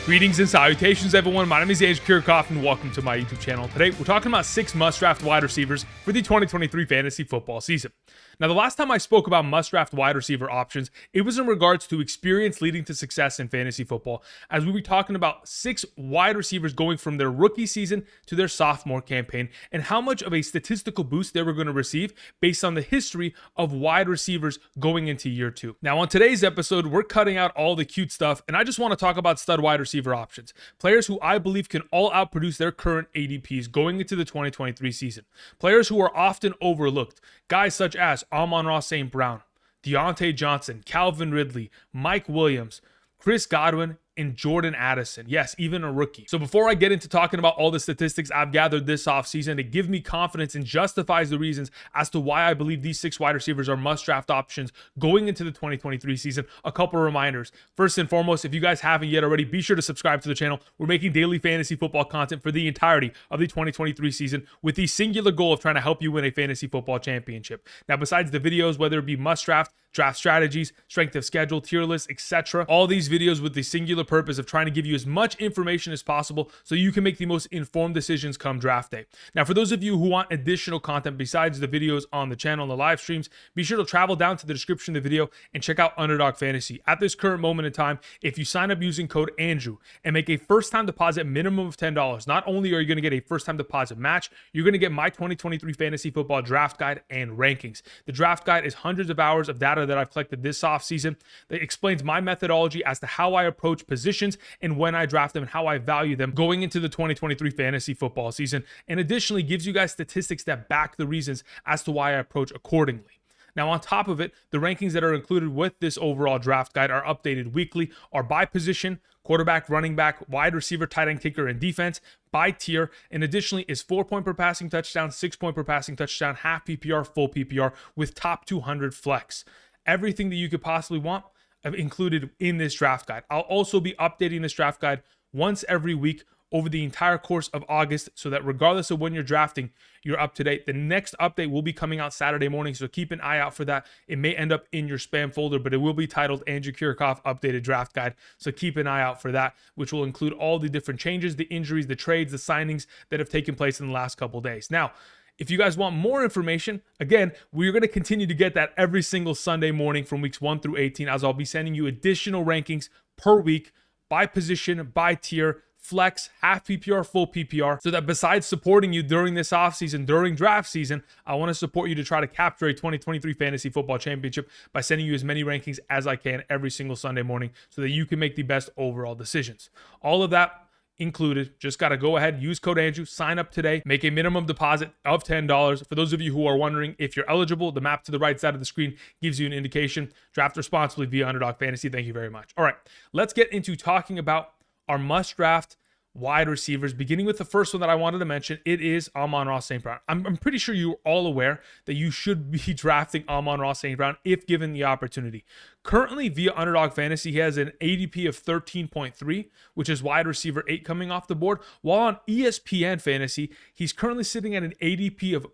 Greetings and salutations, everyone. My name is Kiorkof, and welcome to my YouTube channel. Today, we're talking about 6 must-draft wide receivers for the 2023 fantasy football season. Now, the last time I spoke about must-draft wide receiver options, it was in regards to experience leading to success in fantasy football, as we were talking about 6 wide receivers going from their rookie season to their sophomore campaign, and how much of a statistical boost they were going to receive based on the history of wide receivers going into year 2. Now, on today's episode, we're cutting out all the cute stuff, and I just want to talk about stud wide receiver options, players who I believe can all outproduce their current ADPs going into the 2023 season, players who are often overlooked, guys such as AMON-RA St. Brown, Deontay Johnson, Calvin Ridley, Mike Williams, Chris Godwin, and Jordan Addison. Yes, even a rookie. So before I get into talking about all the statistics I've gathered this offseason to give me confidence and justifies the reasons as to why I believe these 6 wide receivers are must-draft options going into the 2023 season, a couple of reminders. First and foremost, if you guys haven't yet already, be sure to subscribe to the channel. We're making daily fantasy football content for the entirety of the 2023 season with the singular goal of trying to help you win a fantasy football championship. Now, besides the videos, whether it be must-draft, draft strategies, strength of schedule, tier lists, etc. All these videos with the singular purpose of trying to give you as much information as possible so you can make the most informed decisions come draft day. Now, for those of you who want additional content besides the videos on the channel and the live streams, be sure to travel down to the description of the video and check out Underdog Fantasy. At this current moment in time, if you sign up using code Andrew and make a first-time deposit minimum of $10, not only are you going to get a first-time deposit match, you're going to get my 2023 fantasy football draft guide and rankings. The draft guide is hundreds of hours of data that I've collected this offseason that explains my methodology as to how I approach positions and when I draft them and how I value them going into the 2023 fantasy football season, and additionally gives you guys statistics that back the reasons as to why I approach accordingly. Now, on top of it, the rankings that are included with this overall draft guide are updated weekly, are by position, quarterback, running back, wide receiver, tight end, kicker, and defense, by tier, and additionally is 4-point per passing touchdown, 6-point per passing touchdown, half PPR, full PPR, with top 200 flex. Everything that you could possibly want included in this draft guide. I'll also be updating this draft guide once every week over the entire course of August, so that regardless of when you're drafting, you're up to date. The next update will be coming out Saturday morning, so keep an eye out for that. It may end up in your spam folder, but it will be titled Andrew Kiorkof Updated Draft Guide, so keep an eye out for that, which will include all the different changes, the injuries, the trades, the signings that have taken place in the last couple days. Now, if you guys want more information, again, we're going to continue to get that every single Sunday morning from weeks 1 through 18, as I'll be sending you additional rankings per week by position, by tier, flex, half PPR, full PPR, so that besides supporting you during this offseason, during draft season, I want to support you to try to capture a 2023 fantasy football championship by sending you as many rankings as I can every single Sunday morning so that you can make the best overall decisions. All of that included. Just got to go ahead, use code Andrew, sign up today, make a minimum deposit of $10. For those of you who are wondering if you're eligible, the map to the right side of the screen gives you an indication. Draft responsibly via Underdog Fantasy. Thank you very much. All right, let's get into talking about our must-draft wide receivers, beginning with the first one that I wanted to mention. It is AMON-RA St. Brown. I'm pretty sure you're all aware that you should be drafting AMON-RA St. Brown if given the opportunity. Currently, via Underdog Fantasy, he has an ADP of 13.3, which is wide receiver 8 coming off the board, while on ESPN Fantasy, he's currently sitting at an ADP of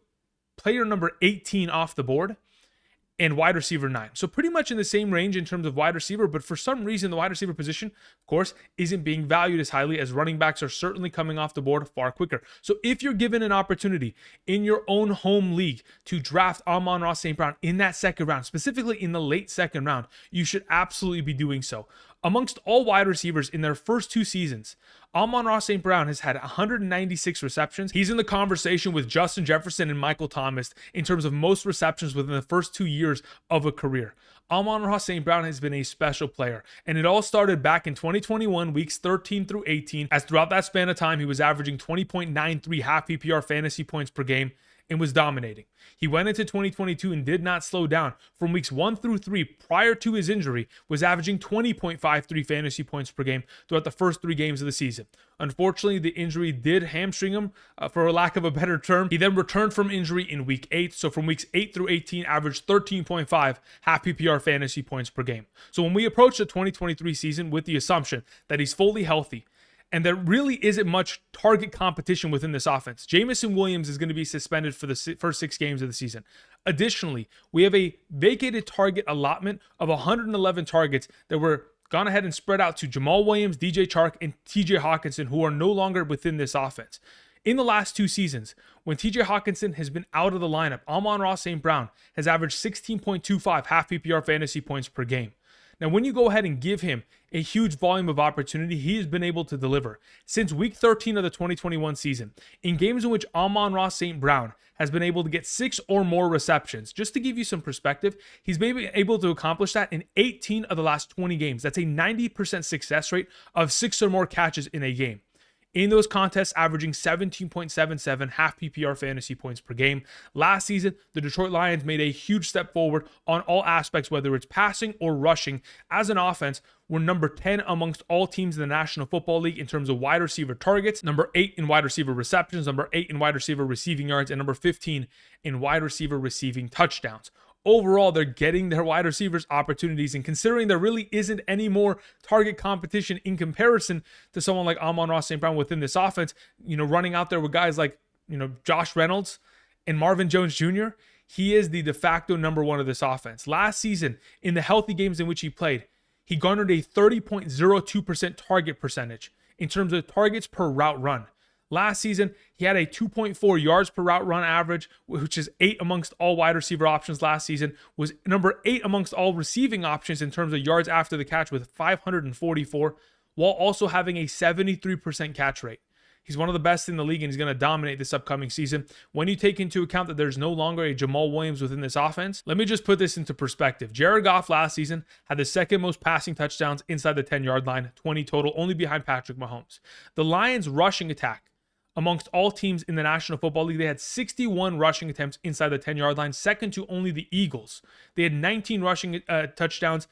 player number 18 off the board and wide receiver 9. So pretty much in the same range in terms of wide receiver, but for some reason, the wide receiver position, of course, isn't being valued as highly, as running backs are certainly coming off the board far quicker. So if you're given an opportunity in your own home league to draft AMON-RA St. Brown in that second round, specifically in the late second round, you should absolutely be doing so. Amongst all wide receivers in their first 2 seasons, AMON-RA St. Brown has had 196 receptions. He's in the conversation with Justin Jefferson and Michael Thomas in terms of most receptions within the first 2 years of a career. AMON-RA St. Brown has been a special player, and it all started back in 2021, weeks 13 through 18, as throughout that span of time, he was averaging 20.93 half PPR fantasy points per game and was dominating. He went into 2022 and did not slow down. From weeks 1 through 3, prior to his injury, was averaging 20.53 fantasy points per game throughout the first 3 games of the season. Unfortunately, the injury did hamstring him, for lack of a better term. He then returned from injury in week 8. So from weeks 8 through 18, averaged 13.5 half PPR fantasy points per game. So when we approach the 2023 season with the assumption that he's fully healthy, and there really isn't much target competition within this offense. Jameson Williams is going to be suspended for the first 6 games of the season. Additionally, we have a vacated target allotment of 111 targets that were gone ahead and spread out to Jamal Williams, DJ Chark, and TJ Hawkinson, who are no longer within this offense. In the last 2 seasons, when TJ Hawkinson has been out of the lineup, AMON-RA St. Brown has averaged 16.25 half PPR fantasy points per game. Now, when you go ahead and give him a huge volume of opportunity, he has been able to deliver. Since week 13 of the 2021 season, in games in which Amon-Ra St. Brown has been able to get 6 or more receptions, just to give you some perspective, he's been able to accomplish that in 18 of the last 20 games. That's a 90% success rate of 6 or more catches in a game. In those contests, averaging 17.77 half PPR fantasy points per game. Last season, the Detroit Lions made a huge step forward on all aspects, whether it's passing or rushing. As an offense, we're number 10 amongst all teams in the National Football League in terms of wide receiver targets, number 8 in wide receiver receptions, number 8 in wide receiver receiving yards, and number 15 in wide receiver receiving touchdowns. Overall, they're getting their wide receivers opportunities, and considering there really isn't any more target competition in comparison to someone like Amon-Ra St. Brown within this offense, running out there with guys like, Josh Reynolds and Marvin Jones Jr., he is the de facto number 1 of this offense. Last season, in the healthy games in which he played, he garnered a 30.02% target percentage in terms of targets per route run. Last season, he had a 2.4 yards per route run average, which is 8 amongst all wide receiver options last season, was number 8 amongst all receiving options in terms of yards after the catch with 544, while also having a 73% catch rate. He's one of the best in the league, and he's going to dominate this upcoming season. When you take into account that there's no longer a Jamal Williams within this offense, let me just put this into perspective. Jared Goff last season had the second most passing touchdowns inside the 10-yard line, 20 total, only behind Patrick Mahomes. The Lions' rushing attack amongst all teams in the National Football League, they had 61 rushing attempts inside the 10-yard line, second to only the Eagles. They had 19 rushing touchdowns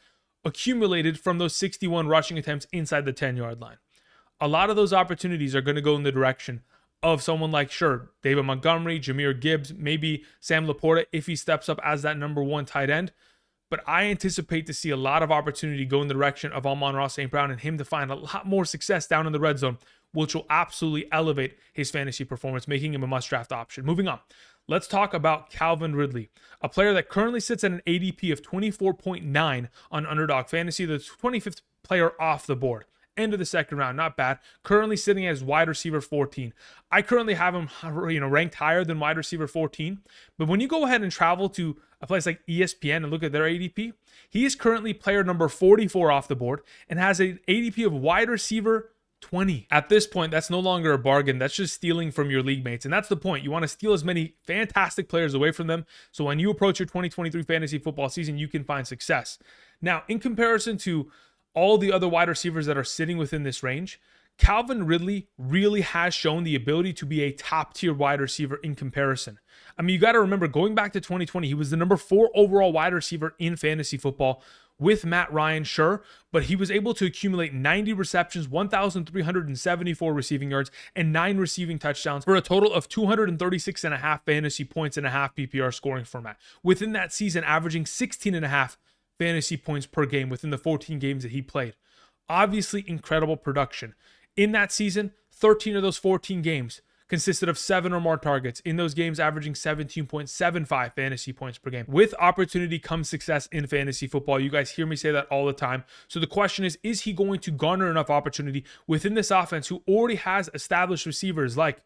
accumulated from those 61 rushing attempts inside the 10-yard line. A lot of those opportunities are going to go in the direction of someone like, David Montgomery, Jahmyr Gibbs, maybe Sam Laporta if he steps up as that number 1 tight end. But I anticipate to see a lot of opportunity go in the direction of Amon-Ra St. Brown and him to find a lot more success down in the red zone, which will absolutely elevate his fantasy performance, making him a must-draft option. Moving on, let's talk about Calvin Ridley, a player that currently sits at an ADP of 24.9 on Underdog Fantasy, the 25th player off the board. End of the second round, not bad. Currently sitting as wide receiver 14. I currently have him, ranked higher than wide receiver 14. But when you go ahead and travel to a place like ESPN and look at their ADP, he is currently player number 44 off the board and has an ADP of wide receiver 20. At this point, that's no longer a bargain. That's just stealing from your league mates. And that's the point. You want to steal as many fantastic players away from them, so when you approach your 2023 fantasy football season, you can find success. Now, in comparison to all the other wide receivers that are sitting within this range, Calvin Ridley really has shown the ability to be a top-tier wide receiver in comparison. I mean, you got to remember, going back to 2020, he was the number 4 overall wide receiver in fantasy football with Matt Ryan, but he was able to accumulate 90 receptions, 1,374 receiving yards, and 9 receiving touchdowns for a total of 236.5 fantasy points in a half PPR scoring format. Within that season, averaging 16.5 fantasy points per game within the 14 games that he played. Obviously, incredible production. In that season, 13 of those 14 games consisted of 7 or more targets. In those games, averaging 17.75 fantasy points per game. With opportunity comes success in fantasy football. You guys hear me say that all the time. So the question is he going to garner enough opportunity within this offense who already has established receivers like,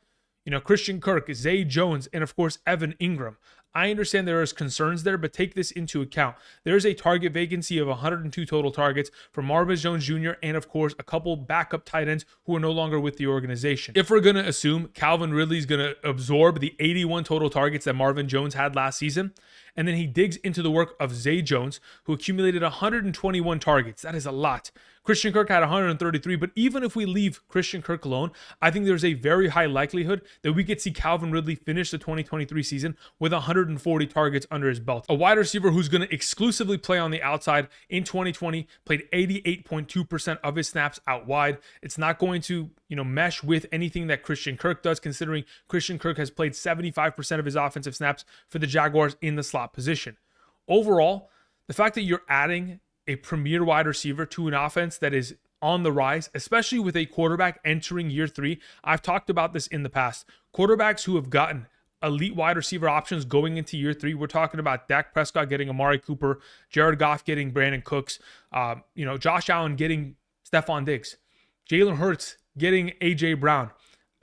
Christian Kirk, Zay Jones, and of course, Evan Ingram? I understand there is concerns there, but take this into account. There is a target vacancy of 102 total targets for Marvin Jones Jr. and, of course, a couple backup tight ends who are no longer with the organization. If we're going to assume Calvin Ridley is going to absorb the 81 total targets that Marvin Jones had last season, and then he digs into the work of Zay Jones, who accumulated 121 targets. That is a lot. Christian Kirk had 133, but even if we leave Christian Kirk alone, I think there's a very high likelihood that we could see Calvin Ridley finish the 2023 season with 140 targets under his belt. A wide receiver who's going to exclusively play on the outside in 2020, played 88.2% of his snaps out wide. It's not going to, mesh with anything that Christian Kirk does, considering Christian Kirk has played 75% of his offensive snaps for the Jaguars in the slot position. Overall, the fact that you're adding a premier wide receiver to an offense that is on the rise, especially with a quarterback entering year 3. I've talked about this in the past. Quarterbacks who have gotten elite wide receiver options going into year 3. We're talking about Dak Prescott getting Amari Cooper, Jared Goff getting Brandon Cooks, Josh Allen getting Stephon Diggs, Jalen Hurts getting A.J. Brown,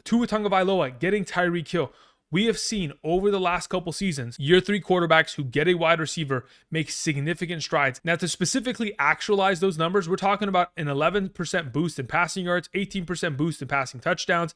Tua Tagovailoa getting Tyreek Hill. We have seen over the last couple seasons, year 3 quarterbacks who get a wide receiver make significant strides. Now, to specifically actualize those numbers, we're talking about an 11% boost in passing yards, 18% boost in passing touchdowns,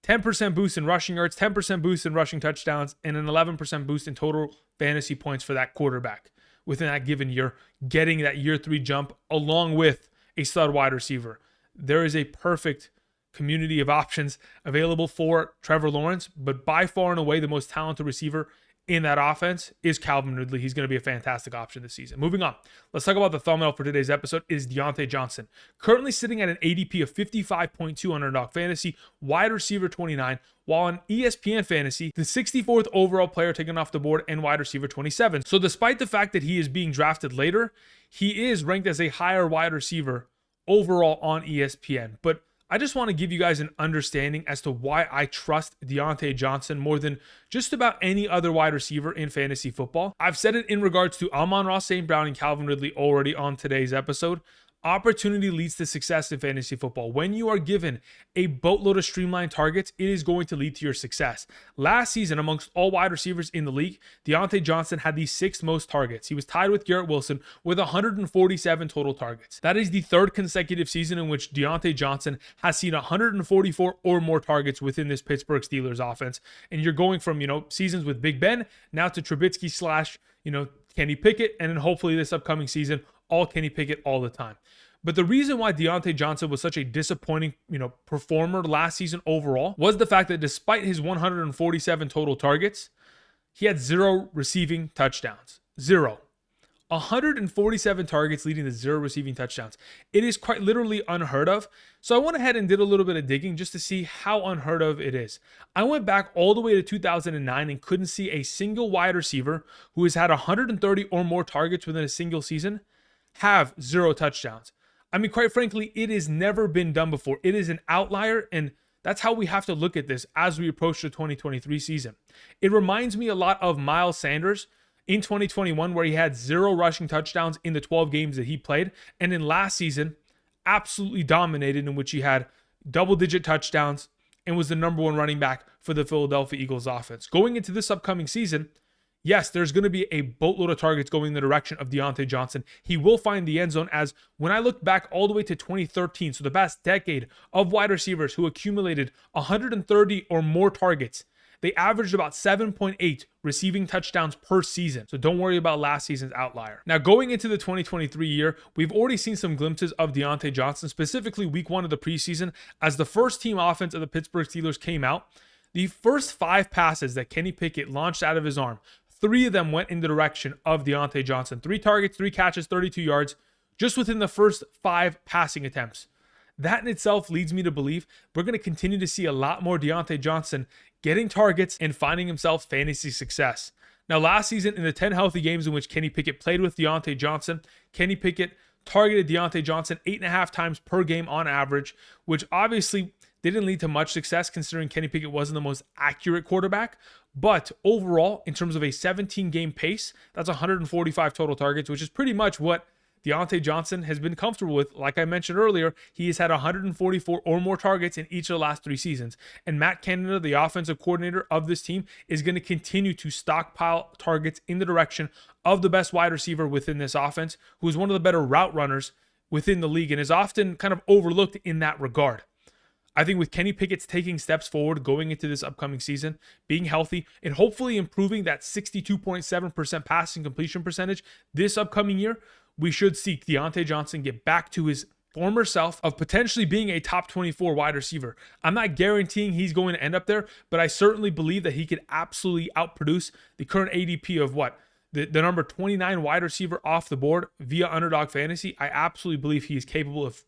10% boost in rushing yards, 10% boost in rushing touchdowns, and an 11% boost in total fantasy points for that quarterback within that given year, getting that year 3 jump along with a stud wide receiver. There is a perfect community of options available for Trevor Lawrence, but by far and away the most talented receiver in that offense is Calvin Ridley. He's going to be a fantastic option this season. Moving on, let's talk about the thumbnail for today's episode is DIONTAE Johnson. Currently sitting at an ADP of 55.2 Underdog Fantasy, wide receiver 29, while on ESPN Fantasy, the 64th overall player taken off the board and wide receiver 27. So despite the fact that he is being drafted later, he is ranked as a higher wide receiver overall on ESPN. But I just want to give you guys an understanding as to why I trust DIONTAE Johnson more than just about any other wide receiver in fantasy football. I've said it in regards to AMON-RA, St. Brown, and Calvin Ridley already on today's episode. Opportunity leads to success in fantasy football. When you are given a boatload of streamlined targets, it is going to lead to your success. Last season, amongst all wide receivers in the league, DIONTAE Johnson had the 6th most targets. He was tied with Garrett Wilson with 147 total targets. That is the 3rd consecutive season in which DIONTAE Johnson has seen 144 or more targets within this Pittsburgh Steelers offense. And you're going from, seasons with Big Ben now to Trubisky / Kenny Pickett, and then hopefully this upcoming season, all Kenny Pickett all the time. But the reason why DIONTAE Johnson was such a disappointing, performer last season overall was the fact that despite his 147 total targets, he had 0 receiving touchdowns. 0. 147 targets leading to 0 receiving touchdowns. It is quite literally unheard of. So I went ahead and did a little bit of digging just to see how unheard of it is. I went back all the way to 2009 and couldn't see a single wide receiver who has had 130 or more targets within a single season have 0 touchdowns. I mean, quite frankly, it has never been done before. It is an outlier, and that's how we have to look at this as we approach the 2023 season. It reminds me a lot of Miles Sanders in 2021, where he had 0 rushing touchdowns in the 12 games that he played, and in last season, absolutely dominated, in which he had double-digit touchdowns and was the number 1 running back for the Philadelphia Eagles offense. Going into this upcoming season, yes, there's going to be a boatload of targets going in the direction of DIONTAE Johnson. He will find the end zone, as when I look back all the way to 2013, so the past decade of wide receivers who accumulated 130 or more targets, they averaged about 7.8 receiving touchdowns per season. So don't worry about last season's outlier. Now, going into the 2023 year, we've already seen some glimpses of DIONTAE Johnson, specifically week 1 of the preseason, as the first team offense of the Pittsburgh Steelers came out. The first 5 passes that Kenny Pickett launched out of his arm, 3 of them went in the direction of DIONTAE Johnson. 3 targets, 3 catches, 32 yards, just within the first 5 passing attempts. That in itself leads me to believe we're going to continue to see a lot more DIONTAE Johnson getting targets and finding himself fantasy success. Now, last season, in the 10 healthy games in which Kenny Pickett played with DIONTAE Johnson, Kenny Pickett targeted DIONTAE Johnson 8.5 times per game on average, which obviously didn't lead to much success considering Kenny Pickett wasn't the most accurate quarterback. But overall, in terms of a 17-game pace, that's 145 total targets, which is pretty much what DIONTAE Johnson has been comfortable with. Like I mentioned earlier, he has had 144 or more targets in each of the last 3 seasons. And Matt Canada, the offensive coordinator of this team, is going to continue to stockpile targets in the direction of the best wide receiver within this offense, who is one of the better route runners within the league and is often kind of overlooked in that regard. I think with Kenny Pickett's taking steps forward going into this upcoming season, being healthy, and hopefully improving that 62.7% passing completion percentage this upcoming year, we should see DIONTAE Johnson get back to his former self of potentially being a top 24 wide receiver. I'm not guaranteeing he's going to end up there, but I certainly believe that he could absolutely outproduce the current ADP of the number 29 wide receiver off the board via Underdog Fantasy. I absolutely believe he is capable of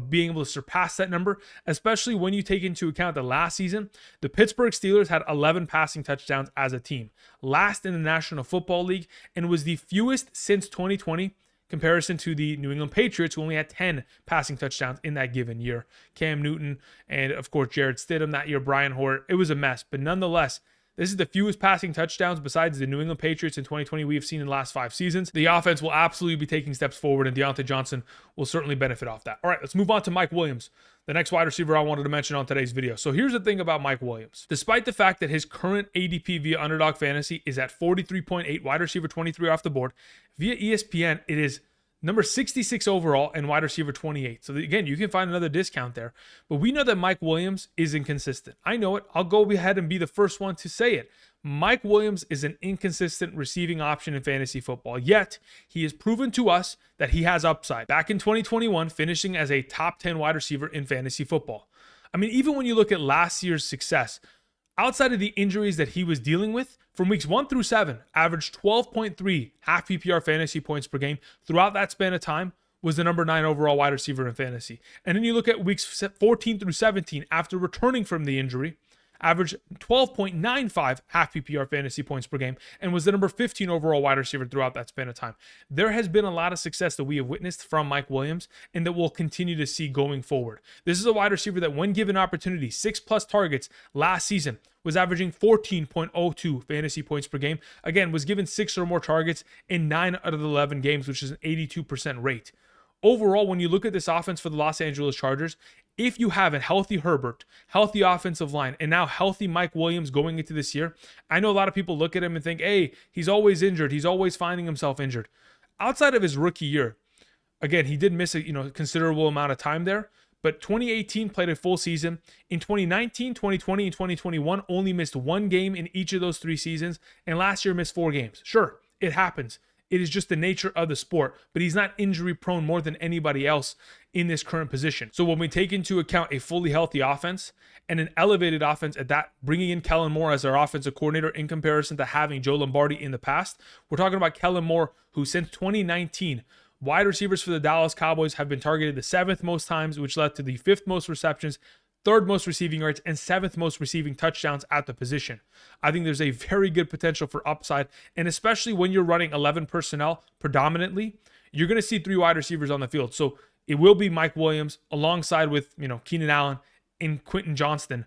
being able to surpass that number, especially when you take into account that last season, the Pittsburgh Steelers had 11 passing touchdowns as a team, last in the National Football League, and was the fewest since 2020, comparison to the New England Patriots, who only had 10 passing touchdowns in that given year. Cam Newton and, of course, Jared Stidham that year, Brian Hoyer. It was a mess, but nonetheless, This is the fewest passing touchdowns besides the New England Patriots in 2020 we have seen in the last 5 seasons. The offense will absolutely be taking steps forward, and Diontae Johnson will certainly benefit off that. All right, let's move on to Mike Williams, the next wide receiver I wanted to mention on today's video. So here's the thing about Mike Williams. Despite the fact that his current ADP via Underdog Fantasy is at 43.8, wide receiver 23 off the board, via ESPN, it is number 66 overall and wide receiver 28. So again, you can find another discount there. But we know that Mike Williams is inconsistent. I know it. I'll go ahead and be the first one to say it. Mike Williams is an inconsistent receiving option in fantasy football. Yet, he has proven to us that he has upside. Back in 2021, finishing as a top 10 wide receiver in fantasy football. I mean, even when you look at last year's success, outside of the injuries that he was dealing with, from weeks 1 through 7, averaged 12.3 half PPR fantasy points per game throughout that span of time, was the number 9 overall wide receiver in fantasy. And then you look at weeks 14 through 17, after returning from the injury, averaged 12.95 half PPR fantasy points per game, and was the number 15 overall wide receiver throughout that span of time. There has been a lot of success that we have witnessed from Mike Williams and that we'll continue to see going forward. This is a wide receiver that, when given opportunity, 6+ targets last season, was averaging 14.02 fantasy points per game. Again, was given 6 or more targets in 9 out of the 11 games, which is an 82% rate. Overall, when you look at this offense for the Los Angeles Chargers, if you have a healthy Herbert, healthy offensive line, and now healthy Mike Williams going into this year, I know a lot of people look at him and think, hey, he's always injured. He's always finding himself injured. Outside of his rookie year, again, he did miss a considerable amount of time there, but 2018 played a full season. In 2019, 2020, and 2021, only missed 1 game in each of those 3 seasons, and last year missed 4 games. Sure, it happens. It is just the nature of the sport, but he's not injury prone more than anybody else in this current position. So when we take into account a fully healthy offense and an elevated offense at that, bringing in Kellen Moore as our offensive coordinator in comparison to having Joe Lombardi in the past, we're talking about Kellen Moore, who since 2019, wide receivers for the Dallas Cowboys have been targeted the 7th most times, which led to the 5th most receptions, 3rd most receiving yards, and 7th most receiving touchdowns at the position. I think there's a very good potential for upside, and especially when you're running 11 personnel predominantly, you're going to see 3 wide receivers on the field. So it will be Mike Williams alongside with Keenan Allen and Quentin Johnston.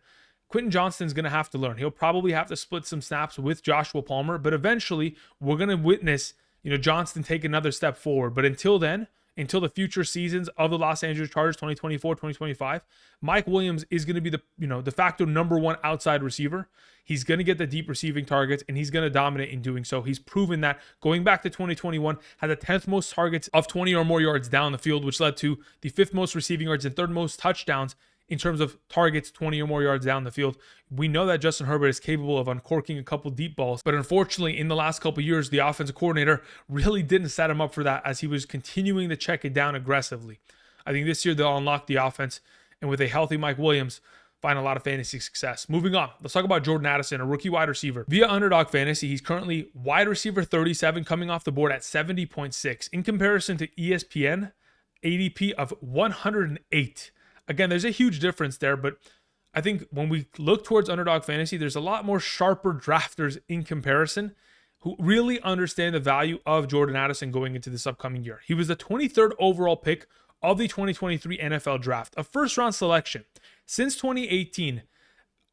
Quentin Johnston's going to have to learn. He'll probably have to split some snaps with Joshua Palmer, but eventually we're going to witness Johnston take another step forward. But until then, until the future seasons of the Los Angeles Chargers, 2024, 2025, Mike Williams is going to be the de facto number 1 outside receiver. He's going to get the deep receiving targets, and he's going to dominate in doing so. He's proven that going back to 2021, had the 10th most targets of 20 or more yards down the field, which led to the 5th most receiving yards and 3rd most touchdowns in terms of targets 20 or more yards down the field. We know that Justin Herbert is capable of uncorking a couple deep balls, but unfortunately in the last couple years, the offensive coordinator really didn't set him up for that as he was continuing to check it down aggressively. I think this year they'll unlock the offense, and with a healthy Mike Williams, find a lot of fantasy success. Moving on, let's talk about Jordan Addison, a rookie wide receiver. Via Underdog Fantasy, he's currently wide receiver 37, coming off the board at 70.6. In comparison to ESPN, ADP of 108. Again, there's a huge difference there, but I think when we look towards Underdog Fantasy, there's a lot more sharper drafters in comparison who really understand the value of Jordan Addison going into this upcoming year. He was the 23rd overall pick of the 2023 NFL Draft, a first-round selection. Since 2018,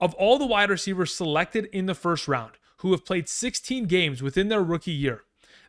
of all the wide receivers selected in the first round who have played 16 games within their rookie year,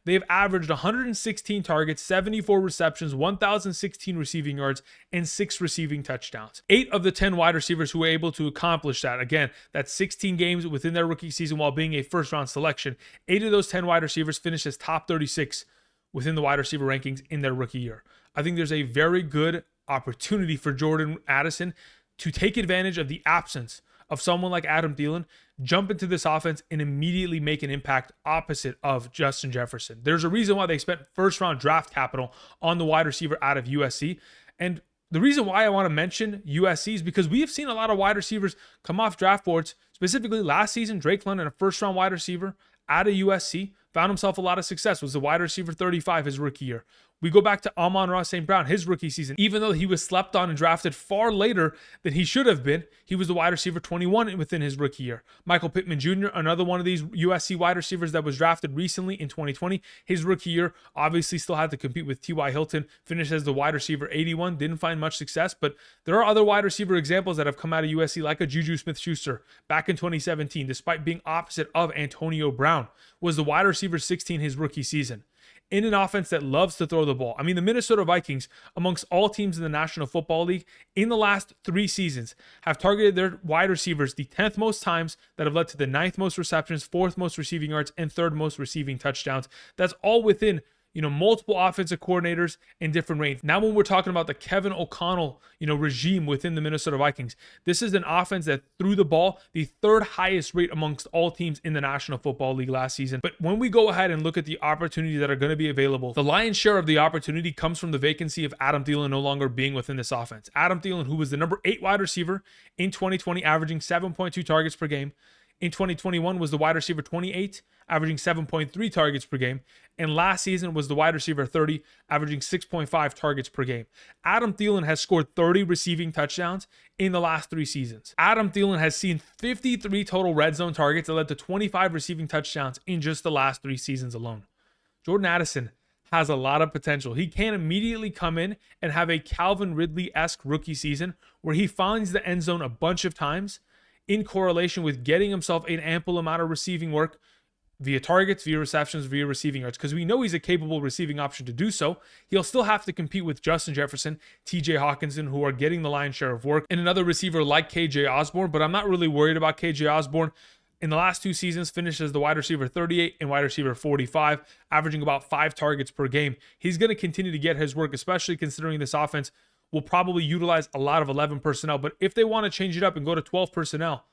they have averaged 116 targets, 74 receptions, 1,016 receiving yards, and 6 receiving touchdowns. 8 of the 10 wide receivers who were able to accomplish that, again, that's 16 games within their rookie season while being a first-round selection. 8 of those 10 wide receivers finished as top 36 within the wide receiver rankings in their rookie year. I think there's a very good opportunity for Jordan Addison to take advantage of the absence of someone like Adam Thielen, jump into this offense and immediately make an impact opposite of Justin Jefferson. There's a reason why they spent first-round draft capital on the wide receiver out of USC. And the reason why I want to mention USC is because we have seen a lot of wide receivers come off draft boards, specifically last season, Drake London, a first-round wide receiver out of USC, found himself a lot of success, was the wide receiver 35 his rookie year. We go back to AMON-RA St. Brown, his rookie season. Even though he was slept on and drafted far later than he should have been, he was the wide receiver 21 within his rookie year. Michael Pittman Jr., another one of these USC wide receivers that was drafted recently in 2020. His rookie year obviously still had to compete with T.Y. Hilton, finished as the wide receiver 81, didn't find much success, but there are other wide receiver examples that have come out of USC, like a Juju Smith-Schuster back in 2017, despite being opposite of Antonio Brown, was the wide receiver 16 his rookie season. In an offense that loves to throw the ball. I mean, the Minnesota Vikings, amongst all teams in the National Football League, in the last 3 seasons, have targeted their wide receivers the 10th most times, that have led to the 9th most receptions, 4th most receiving yards, and 3rd most receiving touchdowns. That's all within multiple offensive coordinators in different range. Now, when we're talking about the Kevin O'Connell, regime within the Minnesota Vikings, this is an offense that threw the ball the 3rd highest rate amongst all teams in the National Football League last season. But when we go ahead and look at the opportunities that are going to be available, the lion's share of the opportunity comes from the vacancy of Adam Thielen no longer being within this offense. Adam Thielen, who was the number 8 wide receiver in 2020, averaging 7.2 targets per game. In 2021 was the wide receiver 28, averaging 7.3 targets per game. And last season was the wide receiver 30, averaging 6.5 targets per game. Adam Thielen has scored 30 receiving touchdowns in the last 3 seasons. Adam Thielen has seen 53 total red zone targets that led to 25 receiving touchdowns in just the last 3 seasons alone. Jordan Addison has a lot of potential. He can immediately come in and have a Calvin Ridley-esque rookie season where he finds the end zone a bunch of times, in correlation with getting himself an ample amount of receiving work via targets, via receptions, via receiving yards, because we know he's a capable receiving option to do so. He'll still have to compete with Justin Jefferson, TJ Hawkinson, who are getting the lion's share of work, and another receiver like KJ Osborne, but I'm not really worried about KJ Osborne. In the last 2 seasons, finished as the wide receiver 38 and wide receiver 45, averaging about 5 targets per game. He's going to continue to get his work, especially considering this offense will probably utilize a lot of 11 personnel. But if they want to change it up and go to 12 personnel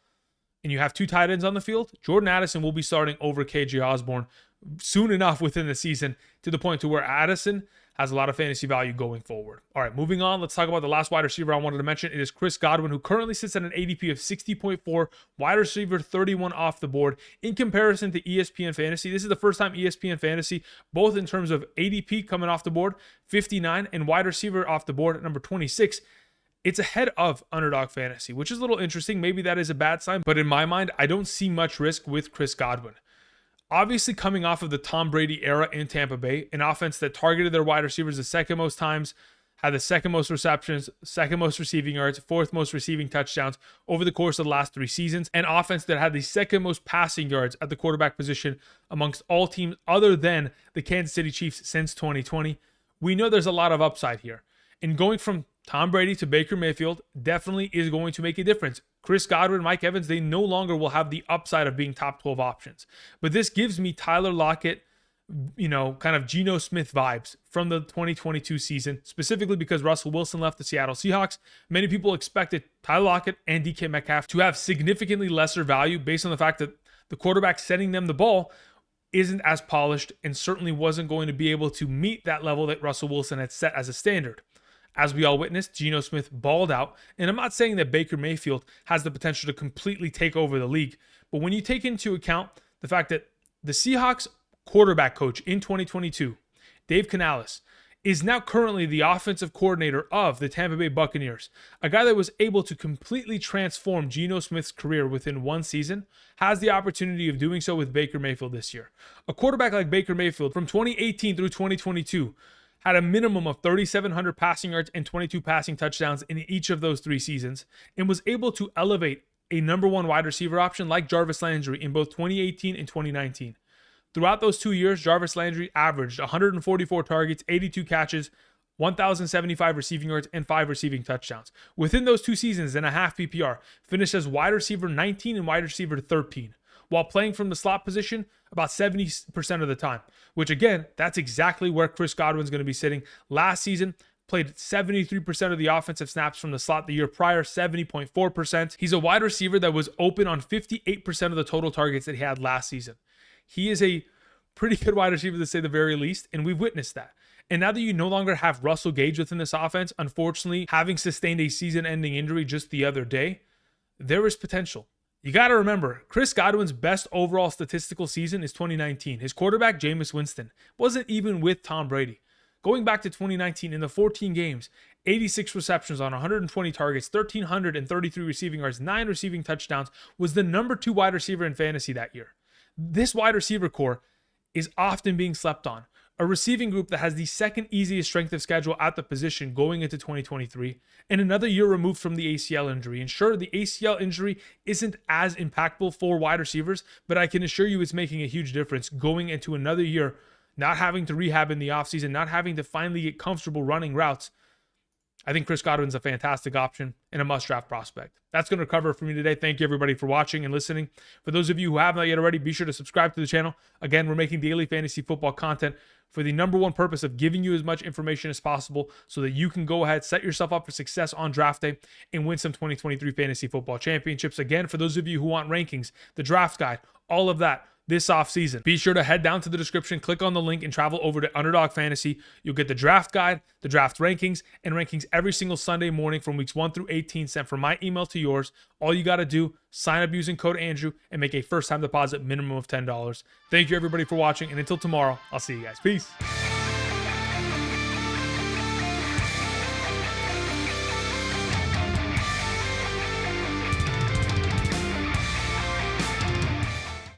and you have 2 tight ends on the field, Jordan Addison will be starting over KJ Osborne soon enough within the season, to the point to where Addison has a lot of fantasy value going forward. All right, moving on. Let's talk about the last wide receiver I wanted to mention. It is Chris Godwin, who currently sits at an ADP of 60.4, wide receiver 31 off the board. In comparison to ESPN Fantasy, this is the first time ESPN Fantasy, both in terms of ADP coming off the board, 59, and wide receiver off the board at number 26. It's ahead of Underdog Fantasy, which is a little interesting. Maybe that is a bad sign, but in my mind, I don't see much risk with Chris Godwin. Obviously, coming off of the Tom Brady era in Tampa Bay, an offense that targeted their wide receivers the 2nd most times, had the 2nd most receptions, 2nd most receiving yards, 4th most receiving touchdowns over the course of the last 3 seasons, an offense that had the 2nd most passing yards at the quarterback position amongst all teams other than the Kansas City Chiefs since 2020. We know there's a lot of upside here. And going from Tom Brady to Baker Mayfield definitely is going to make a difference. Chris Godwin, Mike Evans, they no longer will have the upside of being top 12 options. But this gives me Tyler Lockett, kind of Geno Smith vibes from the 2022 season, specifically because Russell Wilson left the Seattle Seahawks. Many people expected Tyler Lockett and DK Metcalf to have significantly lesser value based on the fact that the quarterback sending them the ball isn't as polished and certainly wasn't going to be able to meet that level that Russell Wilson had set as a standard. As we all witnessed, Geno Smith balled out, and I'm not saying that Baker Mayfield has the potential to completely take over the league, but when you take into account the fact that the Seahawks quarterback coach in 2022, Dave Canales, is now currently the offensive coordinator of the Tampa Bay Buccaneers, a guy that was able to completely transform Geno Smith's career within 1 season, has the opportunity of doing so with Baker Mayfield this year. A quarterback like Baker Mayfield from 2018 through 2022 had a minimum of 3,700 passing yards and 22 passing touchdowns in each of those 3 seasons, and was able to elevate a number 1 wide receiver option like Jarvis Landry in both 2018 and 2019. Throughout those 2 years, Jarvis Landry averaged 144 targets, 82 catches, 1,075 receiving yards, and 5 receiving touchdowns. Within those 2 seasons and a half PPR, finished as wide receiver 19 and wide receiver 13, while playing from the slot position about 70% of the time, which again, that's exactly where Chris Godwin's going to be sitting. Last season, played 73% of the offensive snaps from the slot. The year prior, 70.4%. He's a wide receiver that was open on 58% of the total targets that he had last season. He is a pretty good wide receiver, to say the very least, and we've witnessed that. And now that you no longer have Russell Gage within this offense, unfortunately, having sustained a season-ending injury just the other day, there is potential. You got to remember, Chris Godwin's best overall statistical season is 2019. His quarterback, Jameis Winston, wasn't even with Tom Brady. Going back to 2019, in the 14 games, 86 receptions on 120 targets, 1,333 receiving yards, 9 receiving touchdowns, was the number 2 wide receiver in fantasy that year. This wide receiver core is often being slept on. A receiving group that has the second easiest strength of schedule at the position going into 2023, and another year removed from the ACL injury. And sure, the ACL injury isn't as impactful for wide receivers, but I can assure you it's making a huge difference going into another year, not having to rehab in the offseason, not having to finally get comfortable running routes. I think Chris Godwin's a fantastic option and a must-draft prospect. That's going to cover it for me today. Thank you, everybody, for watching and listening. For those of you who haven't yet already, be sure to subscribe to the channel. Again, we're making daily fantasy football content for the number one purpose of giving you as much information as possible so that you can go ahead, set yourself up for success on draft day, and win some 2023 fantasy football championships. Again, for those of you who want rankings, the draft guide, all of that, this offseason. Be sure to head down to the description, click on the link, and travel over to Underdog Fantasy. You'll get the draft guide, the draft rankings, and rankings every single Sunday morning from weeks 1 through 18 sent from my email to yours. All you got to do, sign up using code Andrew and make a first-time deposit minimum of $10. Thank you, everybody, for watching, and until tomorrow, I'll see you guys. Peace.